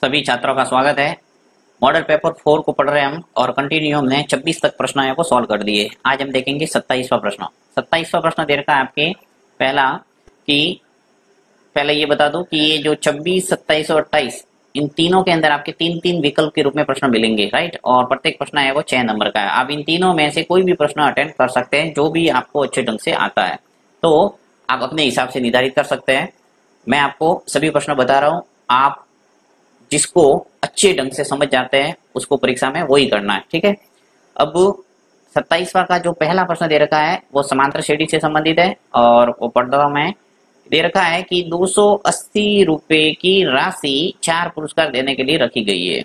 सभी छात्रों का स्वागत है। मॉडल पेपर 4 को पढ़ रहे हैं हम और कंटिन्यू हमने 26 तक प्रश्न है वो सॉल्व कर दिए। आज हम देखेंगे 27वां प्रश्न। 27वां प्रश्न दे रखा है आपके पहला कि पहले ये बता दूं कि ये जो 26, 27 और 28 इन तीनों के अंदर आपके तीन तीन विकल्प के रूप में प्रश्न मिलेंगे, राइट। और प्रत्येक प्रश्न है वो 6 नंबर का है। आप इन तीनों में से कोई भी प्रश्न अटेंड कर सकते हैं जो भी आपको अच्छे ढंग से आता है, तो आप अपने हिसाब से निर्धारित कर सकते हैं। मैं आपको सभी प्रश्न बता रहा हूं, आप जिसको अच्छे ढंग से समझ जाते हैं उसको परीक्षा में वही करना है, ठीक है। अब 27वां का जो पहला प्रश्न दे रखा है वो समांतर श्रेणी से संबंधित है और वो पढ़ रहा हूं मैं। दे रखा है कि 280 रुपए की राशि 4 पुरस्कार देने के लिए रखी गई है।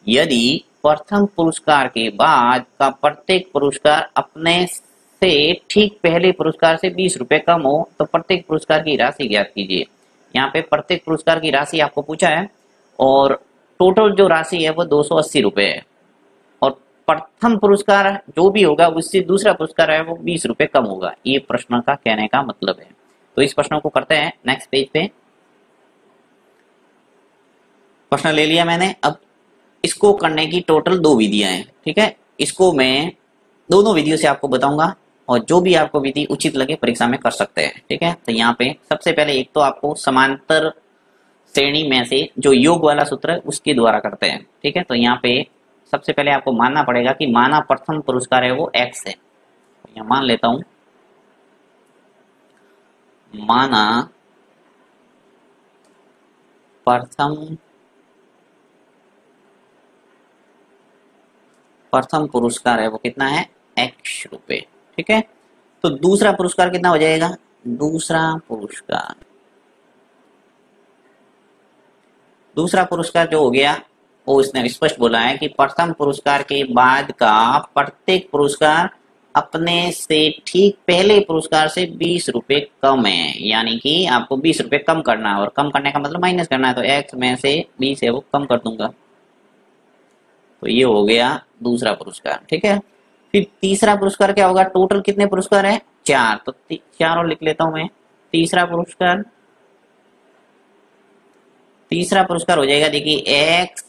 यदि प्रथम पुरस्कार के बाद का प्रत्येक पुरस्कार अपने से ठीक पहले पुरस्कार से 20 रुपए कम हो तो प्रत्येक पुरस्कार की राशि ज्ञात कीजिए। यहाँ पे प्रत्येक पुरस्कार की राशि आपको पूछा है और टोटल जो राशि है वो 280 रुपए है और प्रथम पुरस्कार जो भी होगा उससे दूसरा पुरस्कार है वो 20 रुपए कम होगा। ये प्रश्न का कहने का मतलब है। तो इस प्रश्न को करते हैं नेक्स्ट पेज पे। प्रश्न ले लिया मैंने। अब इसको करने की टोटल 2 विधियां हैं, ठीक है। इसको मैं दोनों विधियों से आपको बताऊंगा और जो भी आपको विधि उचित लगे परीक्षा में कर सकते हैं, ठीक है। तो यहाँ पे सबसे पहले एक तो आपको समांतर श्रेणी में से जो योग वाला सूत्र है उसके द्वारा करते हैं, ठीक है। तो यहाँ पे सबसे पहले आपको मानना पड़ेगा कि माना प्रथम पुरस्कार है वो x है। तो यहाँ मान लेता हूं, माना प्रथम पुरस्कार है वो कितना है, x रुपए, ठीक है। तो दूसरा पुरस्कार कितना हो जाएगा, दूसरा पुरस्कार जो हो गया वो इसने स्पष्ट बोला है कि प्रथम पुरस्कार के बाद का प्रत्येक पुरस्कार अपने से ठीक पहले पुरस्कार से 20 रुपए कम है, यानी कि आपको 20 रुपए कम करना है और कम करने का मतलब माइनस करना है। तो x में से 20 है वो कम कर दूंगा, तो ये हो गया दूसरा पुरस्कार, ठीक है। फिर तीसरा पुरस्कार क्या होगा, टोटल कितने पुरस्कार है 4, तो 4 और लिख लेता हूं मैं। तीसरा पुरस्कार हो जाएगा, देखिए x,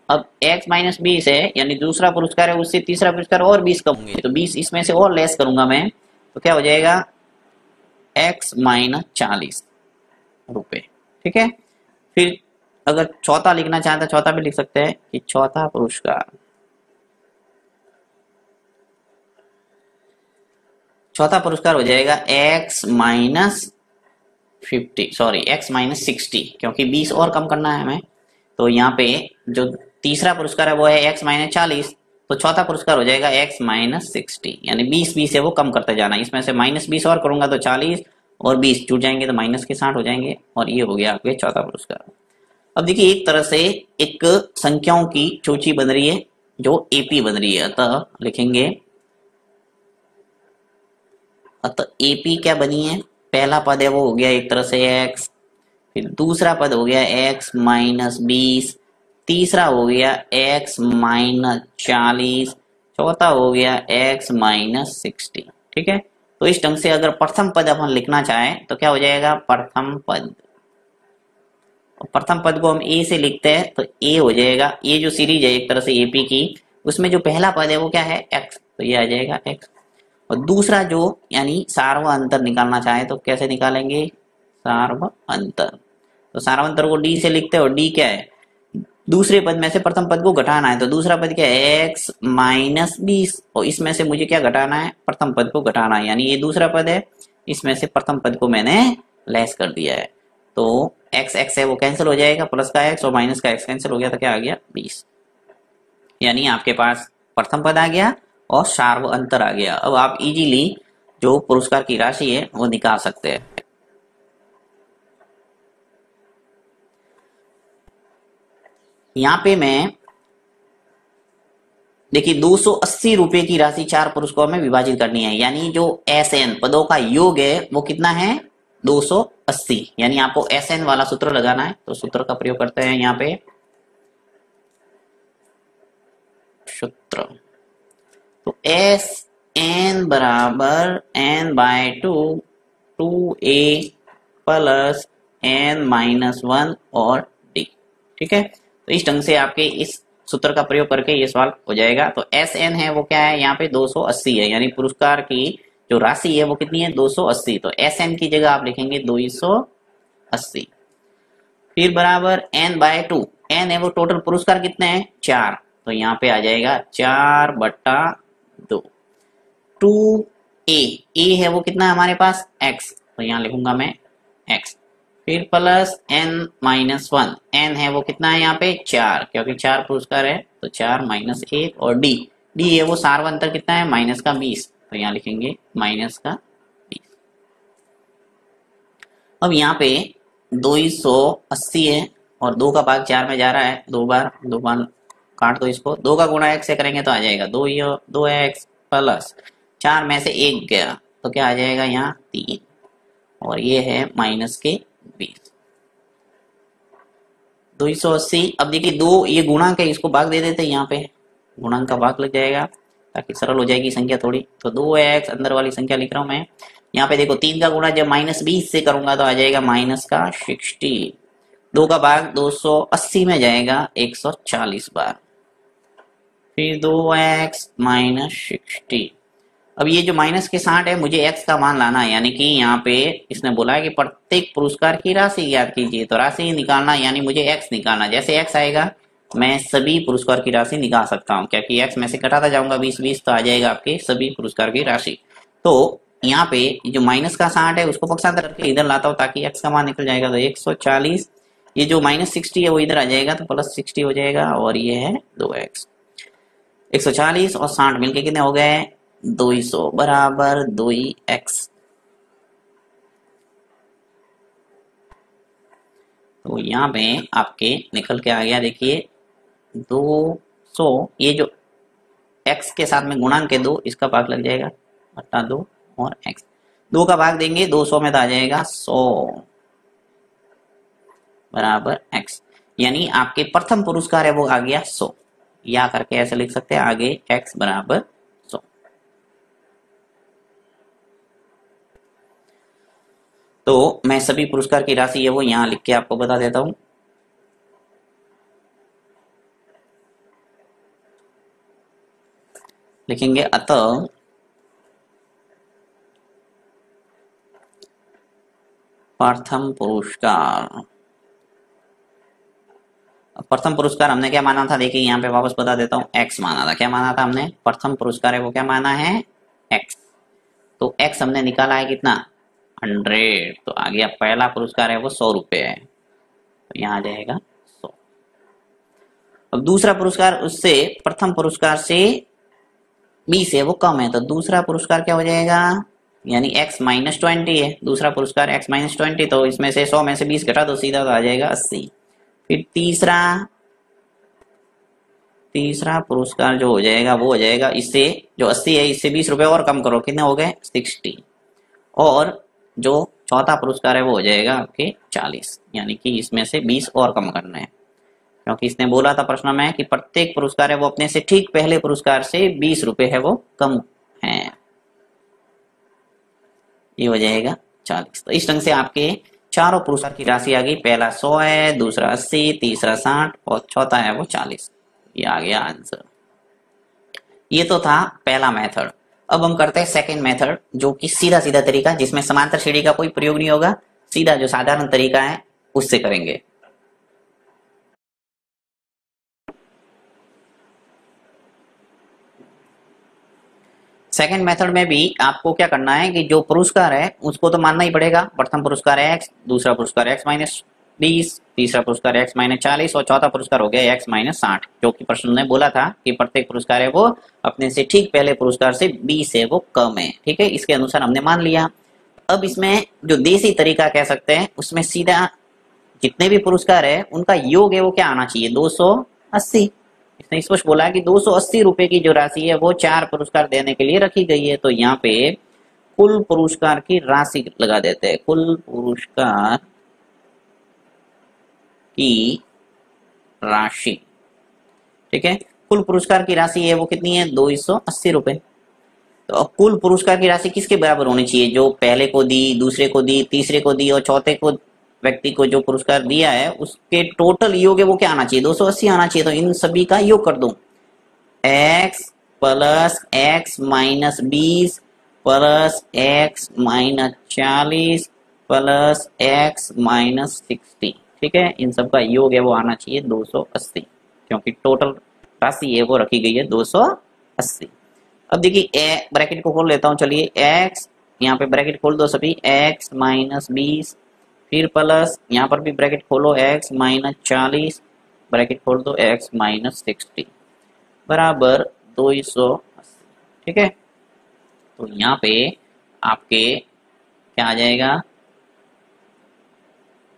अब x माइनस 20 है यानी दूसरा पुरस्कार है उससे तीसरा पुरस्कार और 20 कम होंगे, तो 20 इसमें से और लेस करूंगा मैं, तो क्या हो जाएगा x माइनस 40 रुपए, ठीक है। फिर अगर चौथा लिखना चाहते हैं चौथा भी लिख सकते हैं कि चौथा पुरस्कार हो जाएगा x माइनस 60, क्योंकि 20 और कम करना है हमें। तो यहाँ पे जो तीसरा पुरस्कार है वो है x माइनस 40, तो चौथा पुरस्कार हो जाएगा x माइनस 60, यानी 20 है वो कम करते जाना। इसमें से माइनस 20 और करूंगा तो 40 और 20 जुड़ जाएंगे तो माइनस के 60 हो जाएंगे और ये हो गया आपके चौथा पुरस्कार। अब देखिए एक तरह से एक संख्याओं की सूची बन रही है जो एपी बन रही है, अतः लिखेंगे, अतः एपी क्या बनी है, पहला पद है वो हो गया एक तरह से x, फिर दूसरा पद हो गया x माइनस 20, तीसरा हो गया x माइनस 40, चौथा हो गया x माइनस 60, ठीक है। तो इस ढंग से अगर प्रथम पद अपन लिखना चाहें तो क्या हो जाएगा, प्रथम पद को हम a से लिखते हैं तो a हो जाएगा, ये जो सीरीज है एक तरह से AP की, उसमें जो पहला पद है वो क्या है x, तो ये आ जाएगा x। और दूसरा जो यानी सार्व अंतर निकालना चाहे तो कैसे निकालेंगे, सार्व अंतर, तो सार्व अंतर को d से लिखते हैं और d क्या है, दूसरे पद में से प्रथम पद को घटाना है, तो दूसरा पद क्या है x माइनस 20 और इसमें से मुझे क्या घटाना है, प्रथम पद को घटाना है, यानी ये दूसरा पद है इसमें से प्रथम पद को मैंने लेस कर दिया है। तो x है वो कैंसिल हो जाएगा, प्लस का x और माइनस का x कैंसिल हो गया तो क्या आ गया 20, यानी आपके पास प्रथम पद आ गया और सार्व अंतर आ गया। अब आप इजीली जो पुरस्कार की राशि है वो निकाल सकते हैं। यहाँ पे मैं देखिए 280 रुपए की राशि 4 पुरस्कारों में विभाजित करनी है, यानी जो SN पदों का योग है वो कितना है 280, यानी आपको SN वाला सूत्र लगाना है। तो सूत्र का प्रयोग करते हैं यहाँ पे, सूत्र, तो SN बराबर n/2 2a प्लस n-1 और d, ठीक है। तो इस ढंग से आपके इस सूत्र का प्रयोग करके ये सवाल हो जाएगा। तो एस एन है वो क्या है, यहाँ पे 280 है, यानी पुरस्कार की जो राशि है वो कितनी है 280। तो एस एन की जगह आप लिखेंगे 280। फिर बराबर एन बाय 2, एन है वो टोटल पुरस्कार कितने हैं 4, तो यहाँ पे आ जाएगा 4/2। 2a, ए है वो कितना है हमारे पास x, तो यहाँ लिखूंगा मैं x। फिर प्लस n-1, n है वो कितना है यहाँ पे 4, क्योंकि 4 पुरस्कार है तो 4 - 1, और d है वो सार्वंतर कितना है -20, तो यहाँ लिखेंगे -20। अब यहाँ पे 280 है और 2 का भाग 4 में जा रहा है, 2 बार काट दो इसको, 2 का गुणा x से करेंगे तो आ जाएगा 2x प्लस 4 में से 1 गया तो क्या आ जाएगा यहाँ 3, और ये है -20। 280। अब देखिए 2 ये गुणांक है, इसको भाग दे देते हैं, यहाँ पे गुणांक का भाग लग जाएगा ताकि सरल हो जाएगी संख्या थोड़ी। तो 2x अंदर वाली संख्या लिख रहा हूं मैं। यहाँ पे देखो 3 का गुणा जब -20 से करूंगा तो आ जाएगा -60। 2 का भाग 280 में जाएगा 140 बार। फिर 2x -60। अब ये जो माइनस के 60 है मुझे x का मान लाना है, यानी कि यहाँ पे इसने बोला है कि प्रत्येक पुरस्कार की राशि ज्ञात कीजिए, तो राशि निकालना यानी मुझे x निकालना। जैसे x आएगा मैं सभी पुरस्कार की राशि निकाल सकता हूँ, क्योंकि x में से घटाता जाऊंगा 20-20 तो आ जाएगा आपके सभी पुरस्कार की राशि। तो यहाँ पे जो माइनस का 60 है उसको पक्षांतर करके इधर लाता हूँ ताकि x का मान निकल जाएगा, तो 140। ये जो -60 है वो इधर आ जाएगा तो +60 हो जाएगा, और ये है 2x। 140 और 60 मिलके कितने हो गए 200 बराबर 2x। तो यहाँ पे आपके निकल के आ गया, देखिए 200, ये जो x के साथ में गुणांक है 2, इसका भाग लग जाएगा बटा 2 और x। 2 का भाग देंगे 200 में तो आ जाएगा 100 बराबर x, यानी आपके प्रथम पुरस्कार है वो आ गया 100। या करके ऐसे लिख सकते हैं आगे x बराबर 100। तो मैं सभी पुरस्कार की राशि है वो यहां लिख के आपको बता देता हूं। लिखेंगे अतः प्रथम पुरस्कार। प्रथम पुरस्कार हमने क्या माना था, देखिए यहाँ पे वापस बता देता हूँ, x माना था। क्या माना था हमने, प्रथम पुरस्कार है वो क्या माना है x। तो x हमने निकाला है कितना 100, तो आ गया पहला पुरस्कार है वो 100 रुपए है, तो यहाँ आ जाएगा 100। अब दूसरा पुरस्कार उससे प्रथम पुरस्कार से 20 है वो कम है, तो दूसरा पुरस्कार क्या हो जाएगा, यानी x -20 है दूसरा पुरस्कार x -20, तो इसमें से 100 में से 20 घटा दो सीधा तो आ जाएगा 80। फिर तीसरा पुरस्कार जो हो जाएगा वो हो जाएगा इससे जो 80 है इससे 20 रुपए और कम करो, कितने हो गए 60। और जो चौथा पुरस्कार है वो हो जाएगा आपके 40, यानी कि इसमें से 20 और कम करना है, क्योंकि इसने बोला था प्रश्न में कि प्रत्येक पुरस्कार है वो अपने से ठीक पहले पुरस्कार से 20 रुपए है वो कम है, ये हो जाएगा 40। तो इस ढंग से आपके चारों पुरस्कार की राशि आ गई, पहला 100 है, दूसरा 80, तीसरा 60 और चौथा है वो 40। ये आ गया आंसर। ये तो था पहला मेथड। अब हम करते हैं सेकंड मेथड, जो कि सीधा सीधा तरीका, जिसमें समांतर श्रेणी का कोई प्रयोग नहीं होगा, सीधा जो साधारण तरीका है उससे करेंगे। सेकंड मेथड में भी आपको क्या करना है कि जो पुरस्कार है उसको तो मानना ही पड़ेगा। प्रथम पुरस्कार है x, दूसरा पुरस्कार x -20, तीसरा पुरस्कार x -40 और चौथा पुरस्कार हो गया x -60, जो कि प्रश्न ने बोला था कि प्रत्येक पुरस्कार है वो अपने से ठीक पहले पुरस्कार से 20 है वो कम है। ठीक है, इसके अनुसार हमने मान लिया। अब इसमें जो देसी तरीका कह सकते हैं उसमें सीधा जितने भी पुरस्कार है उनका योग है वो क्या आना चाहिए 280। इसने स्पष्ट बोला है कि 280 रुपए की जो राशि है वो 4 पुरस्कार देने के लिए रखी गई है। तो यहाँ पे कुल पुरस्कार की राशि लगा देते हैं, कुल पुरस्कार की राशि। ठीक है, कुल पुरस्कार की राशि है वो कितनी है 280 रुपए। तो अब कुल पुरस्कार की राशि किसके बराबर होनी चाहिए, जो पहले को दी, दूसरे को दी, तीसरे को दी और चौथे को व्यक्ति को जो पुरस्कार दिया है उसके टोटल योग है वो क्या आना चाहिए, 280 आना चाहिए। तो इन सभी का योग कर दूं, x plus x minus 20 plus x minus 40 plus x minus 60, ठीक है। इन सब का योग है वो आना चाहिए 280, क्योंकि टोटल राशि है वो रखी गई है 280। अब देखिए ब्रैकेट को खोल लेता हूँ, चलिए x यहाँ पे ब्रैकेट खोल दो सभी, x माइनस 20 फिर प्लस यहाँ पर भी ब्रैकेट खोलो x माइनस 40 ब्रैकेट खोल दो x माइनस 60 बराबर 280, ठीक है। तो यहाँ पे आपके क्या आ जाएगा,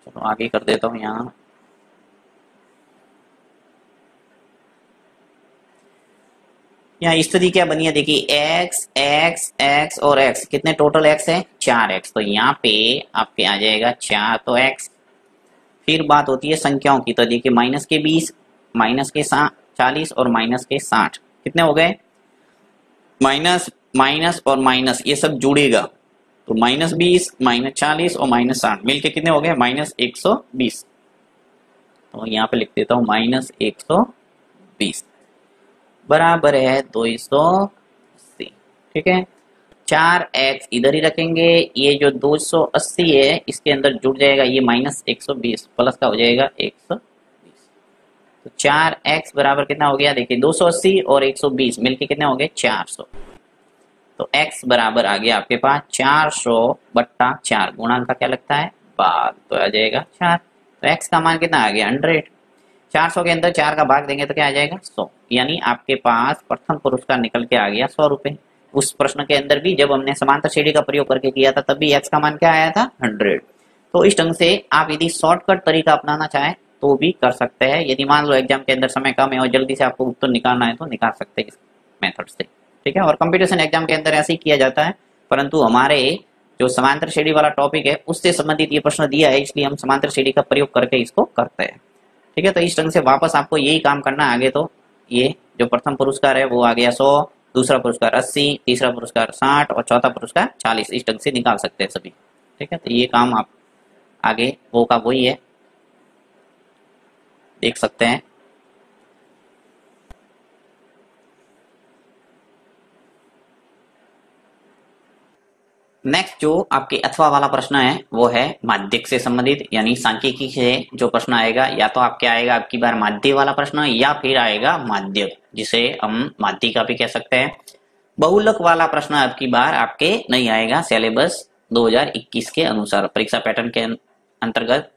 चलो आगे कर देता हूँ। यहाँ स्थिति क्या बनी है, देखिए x x x और x, कितने टोटल x है 4x, तो यहाँ पे आपके आ जाएगा 4 तो x। फिर बात होती है संख्याओं की, तो देखिए माइनस के 20 माइनस के 40 और माइनस के 60 कितने हो गए, माइनस माइनस और माइनस ये सब जुड़ेगा, तो माइनस 20 माइनस 40 और माइनस 60 मिलके कितने हो गए माइनस 120। तो यहाँ पे लिख देता हूँ माइनस 120 बराबर है 280, ठीक है। 4x इधर ही रखेंगे, ये जो 280 है इसके अंदर जुड़ जाएगा ये माइनस 120 प्लस का हो जाएगा 120, तो 4x बराबर कितना हो गया, देखिए 280 और 120 मिलके कितने हो गए 400। तो x बराबर आ गया आपके पास 400 बट्टा 4, गुणांक का क्या लगता है भाग, तो आ जाएगा 4। तो x का मान कितना आ गया 100, 400 के अंदर 4 का भाग देंगे तो क्या आ जाएगा 100, यानी आपके पास प्रथम पुरस्कार निकल के आ गया 100 रुपए। उस प्रश्न के अंदर भी जब हमने समांतर श्रेणी का प्रयोग करके किया था तब भी x का मान क्या आया था 100। तो इस ढंग से आप यदि शॉर्टकट तरीका अपनाना चाहें तो भी कर सकते हैं। यदि मान लो एग्जाम के अंदर समय कम है और जल्दी से आपको उत्तर निकालना है तो निकाल सकते हैं इस मेथड से, ठीक है। और कंपटीशन एग्जाम के अंदर ऐसे ही किया जाता है, परंतु हमारे जो समांतर श्रेणी वाला टॉपिक है उससे संबंधित ये प्रश्न दिया है, इसलिए हम समांतर श्रेणी का प्रयोग करके इसको करते हैं, ठीक है। तो इस ढंग से वापस आपको यही काम करना आगे। तो ये जो प्रथम पुरस्कार है वो आ गया 100, दूसरा पुरस्कार 80, तीसरा पुरस्कार 60 और चौथा पुरस्कार 40, इस ढंग से निकाल सकते हैं सभी, ठीक है। तो ये काम आप आगे वो का वही है, देख सकते हैं। नेक्स्ट जो आपके अथवा वाला प्रश्न है वो है माध्यक से संबंधित, यानी सांख्यिकी से जो प्रश्न आएगा, या तो आपके आएगा आपकी बार माध्य वाला प्रश्न या फिर आएगा माध्यक, जिसे हम माध्य का भी कह सकते हैं। बहुलक वाला प्रश्न आपकी बार आपके नहीं आएगा, सिलेबस 2021 के अनुसार परीक्षा पैटर्न के अंतर्गत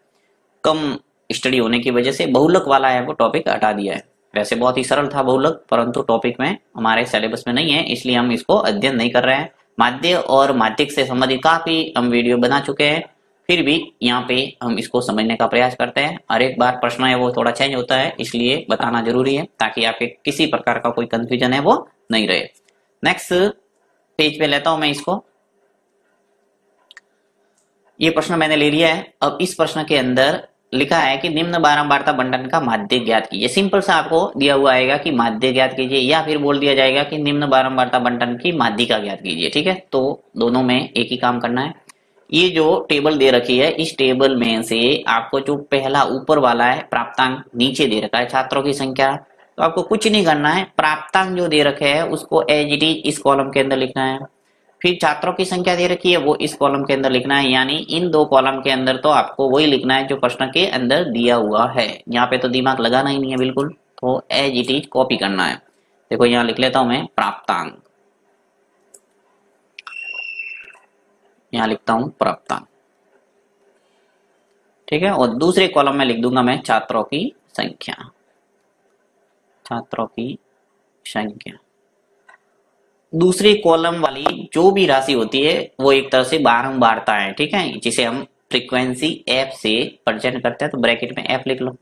कम स्टडी होने की वजह से बहुलक वाला है वो टॉपिक हटा दिया है। वैसे बहुत ही सरल था बहुलक, परंतु टॉपिक में हमारे सिलेबस में नहीं है, इसलिए हम इसको अध्ययन नहीं कर रहे हैं। माध्य और माध्यक से संबंधित काफी हम वीडियो बना चुके हैं, फिर भी यहाँ पे हम इसको समझने का प्रयास करते हैं। हर एक बार प्रश्न है वो थोड़ा चेंज होता है, इसलिए बताना जरूरी है ताकि आपके किसी प्रकार का कोई कंफ्यूजन है वो नहीं रहे। नेक्स्ट पेज पे लेता हूं मैं इसको, ये प्रश्न मैंने ले लिया है। अब इस प्रश्न के अंदर लिखा है कि निम्न बारंबारता बंटन का माध्य ज्ञात कीजिए। सिंपल सा आपको दिया हुआ आएगा कि माध्य ज्ञात कीजिए, या फिर बोल दिया जाएगा कि निम्न बारंबारता बंटन की माध्यिका ज्ञात कीजिए, ठीक है। तो दोनों में एक ही काम करना है। ये जो टेबल दे रखी है इस टेबल में से आपको जो पहला ऊपर वाला है प्राप्तांक, नीचे दे रखा है छात्रों की संख्या, तो आपको कुछ नहीं करना है, प्राप्तांक जो दे रखे है उसको एज इट इज इस कॉलम के अंदर लिखना है। फिर छात्रों की संख्या दे रखी है वो इस कॉलम के अंदर लिखना है, यानी इन दो कॉलम के अंदर तो आपको वही लिखना है जो प्रश्न के अंदर दिया हुआ है। यहाँ पे तो दिमाग लगाना ही नहीं है बिल्कुल, तो एज इट इज कॉपी करना है। देखो यहाँ लिख लेता हूं मैं प्राप्तांक, यहाँ लिखता हूं प्राप्तांक, ठीक है। और दूसरे कॉलम में लिख दूंगा मैं छात्रों की संख्या, छात्रों की संख्या। दूसरे कॉलम वाली जो भी राशि होती है वो एक तरह से बारंबारता है, ठीक है, जिसे हम फ्रीक्वेंसी एफ से प्रेजेंट करते हैं, तो ब्रैकेट में एफ लिख लो।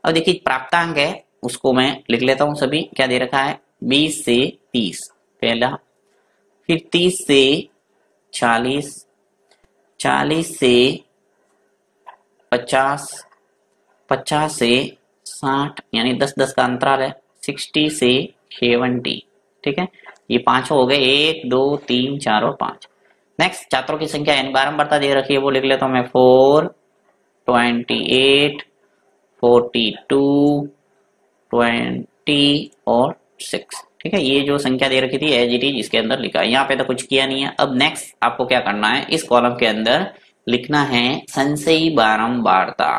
अब देखिए प्राप्तांक है उसको मैं लिख लेता हूं सभी, क्या दे रखा है 20 से 30 पहला, फिर 30 से 40, 40 से 50, 50 से 60, यानी 10-10 का अंतराल है, 60 से 70, ठीक है। ये पांचों हो गए, 1 2 3 4 और 5। नेक्स्ट छात्रों की संख्या यानी बारंबारता दे रखी है वो लिख लेता हूं मैं 4 28, 42, 20 और 6। ठीक है, ये जो संख्या दे रखी थी एज इट इज इसके अंदर लिखा है। यहाँ पे तो कुछ किया नहीं है। अब नेक्स्ट आपको क्या करना है, इस कॉलम के अंदर लिखना है संशयी बारंबारता।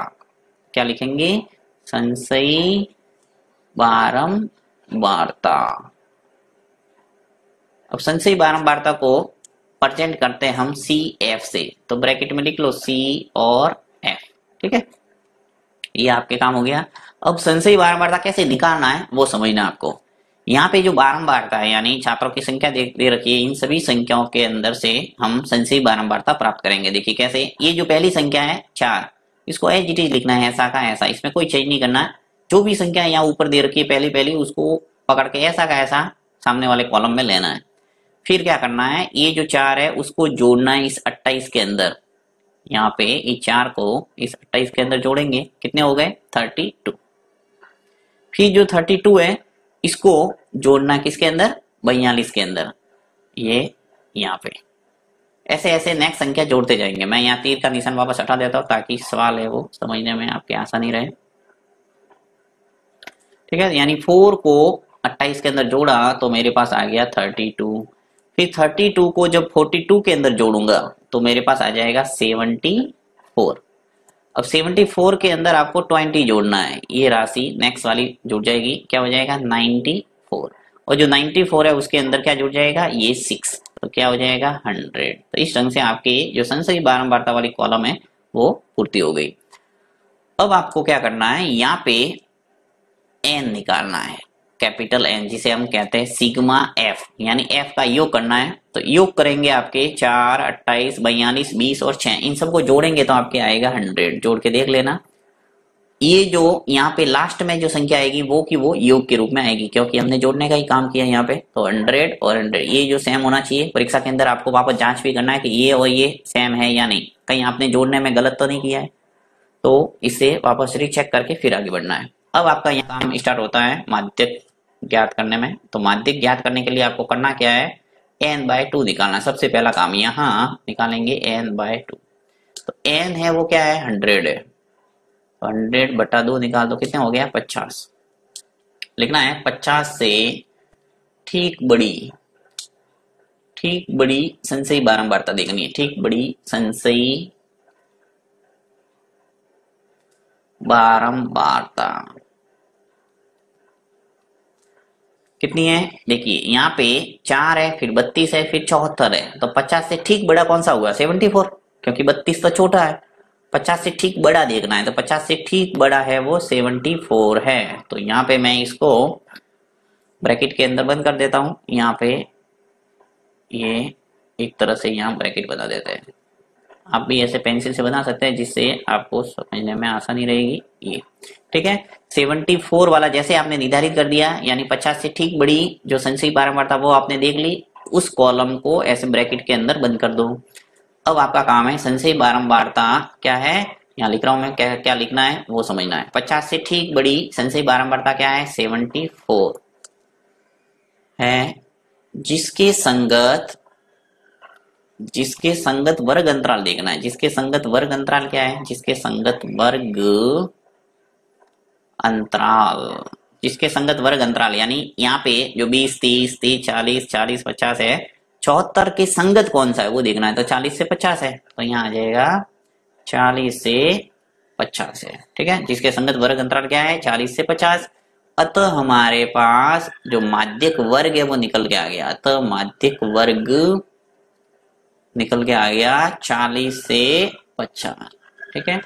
क्या लिखेंगे, संशयी बारंबारता। अब संशयी बारंबारता को प्रेजेंट करते हैं हम सी एफ से, तो ब्रैकेट में लिख लो सी और एफ। ठीक है, ये आपके काम हो गया। अब संशयी बारंबारता कैसे निकालना है वो समझना आपको। यहाँ पे जो बारंबारता है यानी छात्रों की संख्या दे रखी है, इन सभी संख्याओं के अंदर से हम संशयी बारंबारता प्राप्त करेंगे। देखिए कैसे, ये जो पहली संख्या है 4, इसको एज इट इज लिखना है, ऐसा का ऐसा, इसमें कोई चेंज नहीं करना है। जो भी संख्या यहाँ ऊपर दे रखी है पहली पहली, उसको पकड़ के ऐसा का ऐसा सामने वाले कॉलम में लेना है। फिर क्या करना है, ये जो 4 है उसको जोड़ना है इस 28 के अंदर। यहाँ पे इस 4 को इस 28 के अंदर जोड़ेंगे, कितने हो गए 32। फिर जो 32 है इसको जोड़ना किसके अंदर, 42 के अंदर, ये यहाँ पे। ऐसे ऐसे नेक्स्ट संख्या जोड़ते जाएंगे। मैं यहाँ तीर का निशान वापस हटा देता हूँ ताकि सवाल है वो समझने में आपके आसानी रहे। ठीक है, यानी 4 को 28 के अंदर जोड़ा तो मेरे पास आ गया 32। फिर 32 को जब 42 के अंदर जोड़ूंगा तो मेरे पास आ जाएगा 74। अब 74 के अंदर आपको 20 जोड़ना है, ये राशि नेक्स्ट वाली जुड़ जाएगी, क्या हो जाएगा 94। और जो 94 है उसके अंदर क्या जुड़ जाएगा, ये 6, तो क्या हो जाएगा 100। तो इस ढंग से आपके जो संशयी बारंबारता वाली कॉलम है वो पूर्ति हो गई। अब आपको क्या करना है, यहाँ पे एन निकालना है, कैपिटल एन, जिसे हम कहते हैं सिग्मा एफ, यानी एफ का योग करना है। तो योग करेंगे आपके 4, 28, 42, 20 और 6, इन सबको जोड़ेंगे तो आपके आएगा 100। जोड़ के देख लेना। ये जो यहाँ पे लास्ट में जो संख्या आएगी वो की वो योग के रूप में आएगी, क्योंकि हमने जोड़ने का ही काम किया यहाँ पे। तो 100 और 100 ये जो सेम होना चाहिए। परीक्षा के अंदर आपको वापस जांच भी करना है कि ये और ये सेम है या नहीं, कहीं आपने जोड़ने में गलत तो नहीं किया है। तो इसे वापस रीचेक करके फिर आगे बढ़ना है। अब आपका यहाँ काम स्टार्ट होता है माध्यक ज्ञात करने में। तो माध्यक ज्ञात करने के लिए आपको करना क्या है, n/2 निकालना। सबसे पहला काम यहाँ निकालेंगे n/2। तो n है वो क्या है 100 है, तो 100/2 निकाल दो, कितने हो गया 50। लिखना है 50 से ठीक बड़ी संशयी बारंबारता देखनी है। ठीक बड़ी संशयी बारंबारता कितनी है, देखिए यहाँ पे 4 है, फिर 32 है, फिर 74 है। तो 50 से ठीक बड़ा कौन सा हुआ 74, क्योंकि 32 तो छोटा है। 50 से ठीक बड़ा देखना है, तो 50 से ठीक बड़ा है वो 74 है। तो यहाँ पे मैं इसको ब्रैकेट के अंदर बंद कर देता हूँ। यहाँ पे ये एक तरह से यहाँ ब्रैकेट बना देते हैं। आप भी ऐसे पेंसिल से बना सकते हैं जिससे आपको समझने में आसानी रहेगी। ये ठीक है, 74 वाला जैसे आपने निर्धारित कर दिया, यानी 50 से ठीक बड़ी जो संशयी बारंबारता वो आपने देख ली, उस कॉलम को ऐसे ब्रैकेट के अंदर बंद कर दो। अब आपका काम है संशयी बारंबारता क्या है, यहाँ लिख रहा हूं मैं, क्या लिखना है वो समझना है। 50 से ठीक बड़ी संशयी बारंबारता क्या है 74 है, जिसके संगत वर्ग अंतराल देखना है। जिसके संगत वर्ग अंतराल क्या है, जिसके संगत वर्ग अंतराल, जिसके संगत वर्ग अंतराल यानी यहाँ पे जो 20, 30, 30, 40, 40, 50 है, 74 के संगत कौन सा है वो देखना है। तो 40 से 50 है, तो यहाँ आ जाएगा 40 से 50 है। ठीक है, जिसके संगत वर्ग अंतराल क्या है 40 से 50। अतः हमारे पास जो माध्यक वर्ग है वो निकल के आ गया। अतः माध्यक वर्ग निकल के आ गया 40 से 50। ठीक है,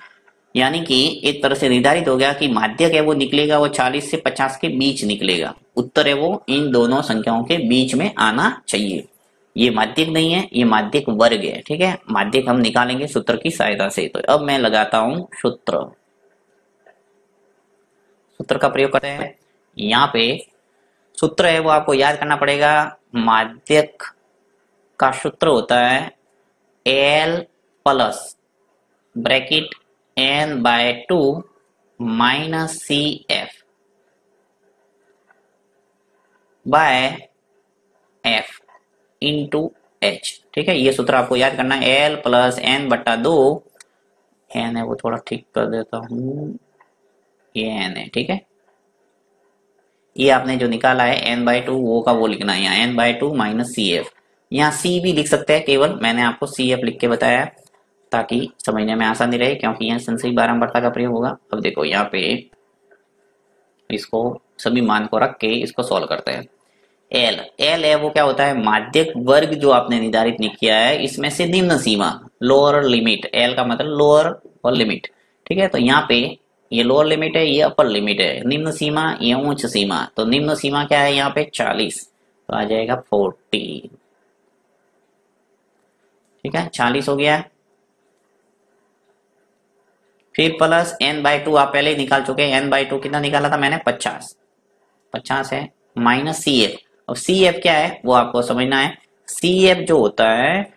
यानी कि एक तरह से निर्धारित हो गया कि माध्यक है वो निकलेगा वो 40 से 50 के बीच निकलेगा। उत्तर है वो इन दोनों संख्याओं के बीच में आना चाहिए। ये माध्यक नहीं है, ये माध्यक वर्ग है। ठीक है, माध्यक हम निकालेंगे सूत्र की सहायता से। तो अब मैं लगाता हूं सूत्र का प्रयोग करते हैं। यहाँ पे सूत्र है वो आपको याद करना पड़ेगा। माध्यक का सूत्र होता है L plus bracket n/2 minus CF by F into H। ठीक है, ये सूत्र आपको याद करना है। L प्लस n/2 एन है वो थोड़ा ठीक कर देता हूँ, ये एन है, ठीक है। ये आपने जो निकाला है n/2 वो का वो लिखना है यहाँ, n/2 माइनस सी एफ। यहाँ सी भी लिख सकते हैं, केवल मैंने आपको सी एफ लिख के बताया है ताकि समझने में आसानी रहे, क्योंकि यहाँ संशयी बारंबारता का प्रयोग होगा। अब देखो यहाँ पे इसको सभी मान को रख के इसको सॉल्व करते हैं। एल एल है वो क्या होता है, माध्यक वर्ग जो आपने निर्धारित नहीं किया है इसमें से निम्न सीमा, लोअर लिमिट। एल का मतलब लोअर और लिमिट, ठीक है। तो यहाँ पे ये लोअर लिमिट है, ये अपर लिमिट है, निम्न सीमा ये उच्च सीमा। तो निम्न सीमा क्या है यहाँ पे 40, तो आ जाएगा 40, ठीक है, 40 हो गया। फिर प्लस n/2 आप पहले ही निकाल चुके हैं, n/2 कितना निकाला था मैंने, 50 है, माइनस सी एफ। और सी एफ क्या है वो आपको समझना है। सी एफ जो होता है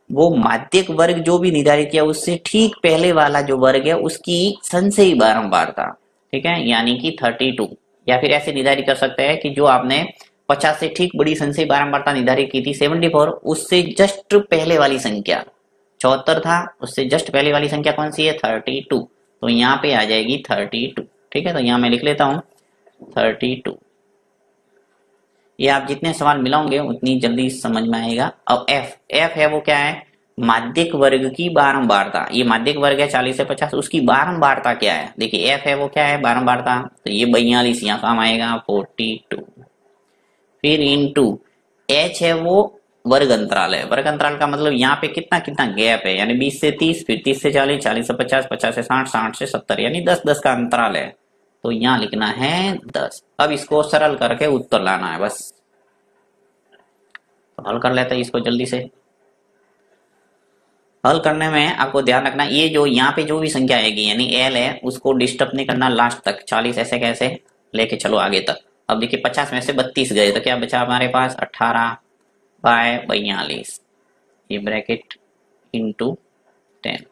वो माध्यक वर्ग जो भी निर्धारित किया उससे ठीक पहले वाला जो वर्ग है उसकी संचयी बारंबारता, ठीक है, यानी कि 32। या फिर ऐसे निर्धारित कर सकते हैं कि जो आपने 50 से ठीक बड़ी संचयी बारंबारता निर्धारित की थी 74, उससे जस्ट पहले वाली संख्या 74 था, उससे जस्ट पहले वाली संख्या कौन सी है, 32। तो यहाँ पे आ जाएगी 32, ठीक है। तो यहाँ मैं लिख लेता हूँ 32। ये आप जितने सवाल मिलाओगे उतनी जल्दी समझ में आएगा। अब एफ एफ है वो क्या है, माध्यक वर्ग की बारंबारता। ये माध्यक वर्ग है 40 से 50, उसकी बारंबारता क्या है, देखिए एफ है वो क्या है, बारंबारता। तो ये 42 यहाँ काम आएगा, 42। फिर इंटू एच है वो वर्ग अंतराल है। वर्ग अंतराल का मतलब यहाँ पे कितना कितना गैप है, यानी 20 से 30, फिर 30 से 40, 40 से 50, 50 से 60, 60 से 70, यानी 10 का अंतराल है। तो यहाँ लिखना है 10। अब इसको सरल करके उत्तर लाना है बस। तो हल कर लेते हैं इसको जल्दी से। हल करने में आपको ध्यान रखना, ये जो यहाँ पे जो भी संख्या आएगी यानी एल है उसको डिस्टर्ब नहीं करना लास्ट तक। 40 ऐसे कैसे लेके चलो आगे तक। अब देखिए 50 में से 32 गए तो क्या बचा हमारे पास, 18/42, ये ब्रैकेट इंटू 10।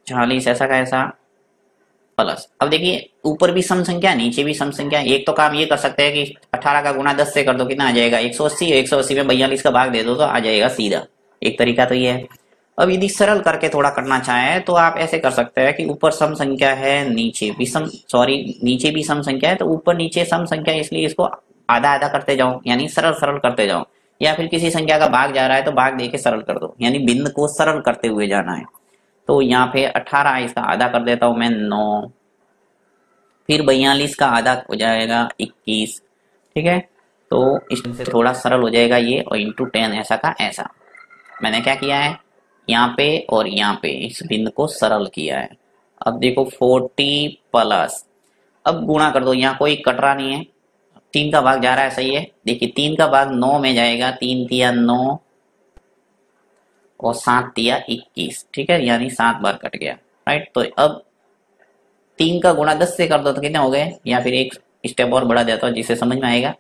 40 ऐसा का ऐसा प्लस। अब देखिए ऊपर भी सम संख्या नीचे भी सम संख्या। एक तो काम ये कर सकते हैं कि 18 का गुणा 10 से कर दो, कितना आ जाएगा, 180। 180 में 42 का भाग दे दो तो आ जाएगा सीधा। एक तरीका तो ये है। अब यदि सरल करके थोड़ा करना चाहे तो आप ऐसे कर सकते हैं कि ऊपर सम संख्या है, नीचे भी नीचे भी सम संख्या है, तो ऊपर नीचे सम संख्या, इसलिए इसको आधा आधा करते जाओ, यानी सरल सरल करते जाओ। या फिर किसी संख्या का भाग जा रहा है तो भाग दे के सरल कर दो, यानी भिन्न को सरल करते हुए जाना है। तो यहाँ पे 18 इसका आधा कर देता हूं मैं, 9। फिर 42 का आधा हो जाएगा 21, ठीक है। तो इससे थोड़ा सरल हो जाएगा ये, और इंटू 10 ऐसा का ऐसा। मैंने क्या किया है, यहाँ पे और यहाँ पे इस बिंदु को सरल किया है। अब देखो 40 प्लस, अब गुणा कर दो, यहाँ कोई कट रहा नहीं है, 3 का भाग जा रहा है, सही है। देखिए 3 का भाग 9 में जाएगा, 3 तिया 9 और 7 तिया 21, ठीक है, यानी 7 बार कट गया, राइट। तो अब 3 का गुणा 10 से कर दो तो कितने हो गए, या फिर एक स्टेप और बढ़ा देता हूँ जिससे समझ में आएगा।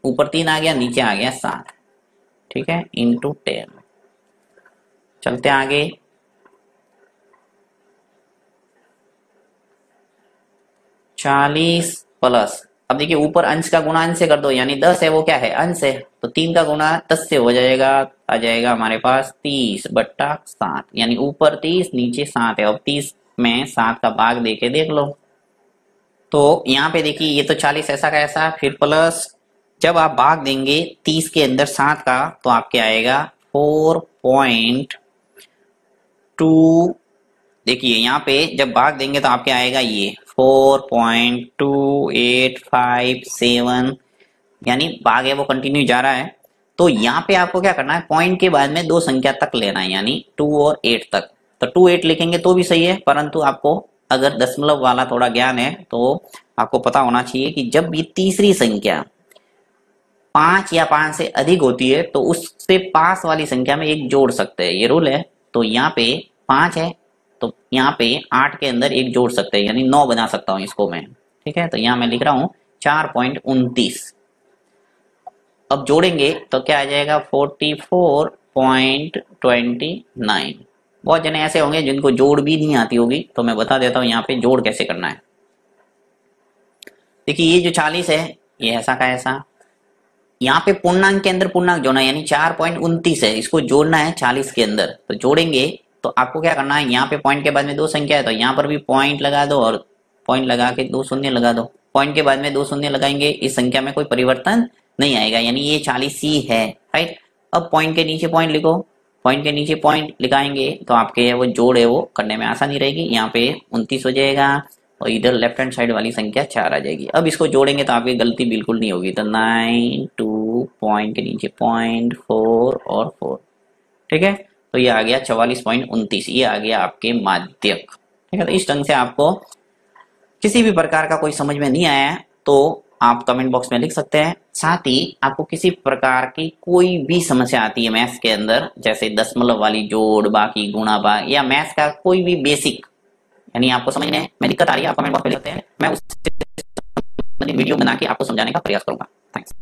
ऊपर 3 आ गया, नीचे आ गया 7, ठीक है, इंटू 10। चलते आगे। 40 प्लस, अब देखिए ऊपर अंश का गुणा अंश से कर दो, यानी 10 है वो क्या है, अंश है। तो 3 का गुणा 10 से हो जाएगा, आ जाएगा हमारे पास 30/7, यानी ऊपर 30 नीचे 7 है। अब 30 में 7 का भाग देके देख लो। तो यहाँ पे देखिए ये तो 40 ऐसा का ऐसा, फिर प्लस जब आप भाग देंगे 30 के अंदर 7 का तो आपके आएगा 4.2। देखिए यहाँ पे जब भाग देंगे तो आपके आएगा ये 4.2857, यानी भाग है वो कंटिन्यू जा रहा है। तो यहाँ पे आपको क्या करना है, पॉइंट के बाद में 2 संख्या तक लेना है, यानी 2 और 8 तक। तो 2 8 लिखेंगे तो भी सही है, परंतु आपको अगर दशमलव वाला थोड़ा ज्ञान है तो आपको पता होना चाहिए कि जब भी तीसरी संख्या 5 या 5 से अधिक होती है तो उससे पास वाली संख्या में एक जोड़ सकते हैं, ये रूल है। तो यहाँ पे 5 है तो यहाँ पे 8 के अंदर एक जोड़ सकते हैं, यानी 9 बना सकता हूँ इसको मैं, ठीक है। तो यहाँ मैं लिख रहा हूँ 4.29। अब जोड़ेंगे तो क्या आ जाएगा, 44.29। बहुत जने ऐसे होंगे जिनको जोड़ भी नहीं आती होगी, तो मैं बता देता हूँ यहाँ पे जोड़ कैसे करना है। देखिए ये जो 40 है ये ऐसा का ऐसा, यहाँ पे पूर्णांक के अंदर पूर्णांक जोड़ना है, यानी 4.29 है, इसको जोड़ना है 40 के अंदर। तो जोड़ेंगे तो आपको क्या करना है, यहाँ पे पॉइंट के बाद में 2 संख्या है तो यहाँ पर भी पॉइंट लगा दो और पॉइंट लगा के 2 शून्य लगा दो। पॉइंट के बाद में 2 शून्य लगाएंगे, इस संख्या में कोई परिवर्तन नहीं आएगा, यानी ये 40 ही है, राइट। अब पॉइंट के नीचे पॉइंट लिखो, पॉइंट के नीचे पॉइंट लिखाएंगे तो आपके वो जोड़ है वो करने में आसानी रहेगी। यहाँ पे 29 हो जाएगा और इधर लेफ्ट हैंड साइड वाली संख्या 4 आ जाएगी। अब इसको जोड़ेंगे तो आपकी गलती बिल्कुल नहीं होगी। तो 9 2 पॉइंट के नीचे पॉइंट 4 और 4, ठीक है। तो ये आ गया 44.29, ये आ गया आपके माध्यक, ठीक है। तो इस ढंग से आपको किसी भी प्रकार का कोई समझ में नहीं आया तो आप कमेंट बॉक्स में लिख सकते हैं। साथ ही आपको किसी प्रकार की कोई भी समस्या आती है मैथ्स के अंदर, जैसे दशमलव वाली जोड़, बाकी गुणा भाग, या मैथ्स का कोई भी बेसिक यानी आपको समझने में दिक्कत आ रही है, आप कमेंट बॉक्स में लिखते हैं, मैं उससे वीडियो बना के आपको समझाने का प्रयास करूंगा। थैंक्स।